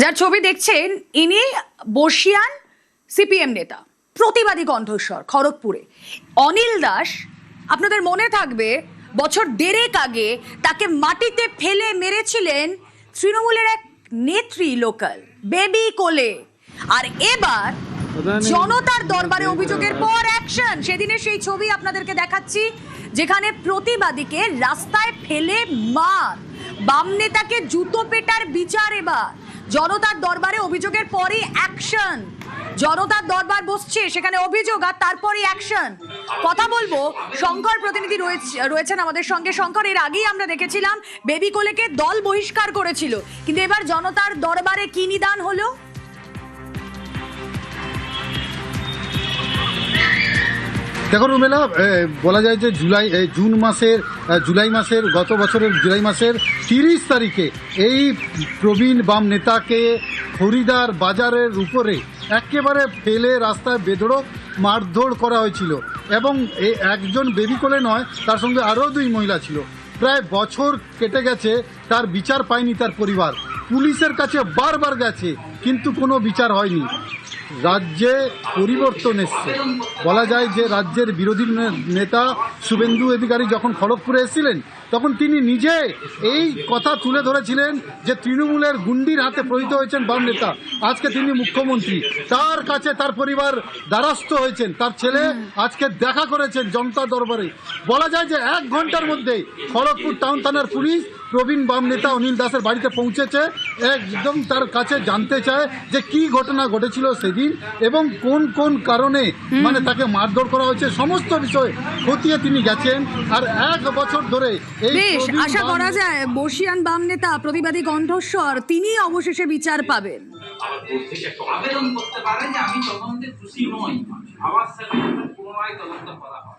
যার ছবি দেখছেন ইনি বর্ষিয়ান সিপিএম নেতা, প্রতিবাদী কণ্ঠস্বর, খড়গপুরে। অনিল দাস, আপনাদের মনে থাকবে বছর দেড়েক আগে তাকে মাটিতে ফেলে মেরেছিলেন তৃণমূলের এক নেত্রী, লোকাল বেবি কোলে। আর এবার জনতার দরবারে অভিযোগের পর অ্যাকশন। সেদিনের সেই ছবি আপনাদেরকে দেখাচ্ছি, যেখানে প্রতিবাদীকে রাস্তায় ফেলে মার, বাম নেতাকে জুতো পেটার বিচার। এবার জনতার দরবারে অভিযোগের পরই অ্যাকশন। জনতার দরবার বসছে, সেখানে অভিযোগ আর তারপরই অ্যাকশন। কথা বলবো, শঙ্কর প্রতিনিধি রয়েছেন আমাদের সঙ্গে। শঙ্কর, এর আগেই আমরা দেখেছিলাম বেবি কোলেকে দল বহিষ্কার করেছিল, কিন্তু এবার জনতার দরবারে কি নিদান হলো? দেখো রুমেলা, বলা যায় যে জুলাই মাসের গত বছরের জুলাই মাসের 30 তারিখে এই প্রবীণ বাম নেতাকে খরিদার বাজারের উপরে একেবারে ফেলে রাস্তায় বেধড়ক মারধর করা হয়েছিল। এবং একজন বেবি কোলে নয়, তার সঙ্গে আরও 2 মহিলা ছিল। প্রায় বছর কেটে গেছে, তার বিচার পায়নি তার পরিবার। পুলিশের কাছে বারবার গেছে, কিন্তু কোনো বিচার হয়নি। রাজ্যে পরিবর্তন এসছে। বলা যায় যে রাজ্যের বিরোধী নেতা শুভেন্দু অধিকারী যখন খড়গপুরে এসেছিলেন, তখন তিনি নিজে এই কথা তুলে ধরেছিলেন যে তৃণমূলের গুন্ডির হাতে প্রহিত হয়েছেন বাম নেতা। আজকে তিনি মুখ্যমন্ত্রী, তার কাছে তার পরিবার দ্বারস্থ হয়েছেন। তার ছেলে আজকে দেখা করেছেন জনতা দরবারে। বলা যায় যে 1 ঘন্টার মধ্যে খড়গপুর টাউন থানার পুলিশ প্রবীণ বাম নেতা অনিল দাসের বাড়িতে পৌঁছেছে। একদম তার কাছে জানতে চায় যে কি ঘটনা ঘটেছিল সেদিন এবং কোন কোন কারণে মানে তাকে মারধর করা হয়েছে, সমস্ত বিষয় খতিয়ে তিনি গেছেন। আর 1 বছর ধরে বেশ আশা করা যায় বর্ষিয়ান বাম নেতা, প্রতিবাদী কণ্ঠস্বর, তিনি অবশেষে বিচার পাবেন। আবেদন করতে পারেন যে আমি তদন্তে খুশি নই, আমার সাথে পুনরায় তদন্ত করা হয়।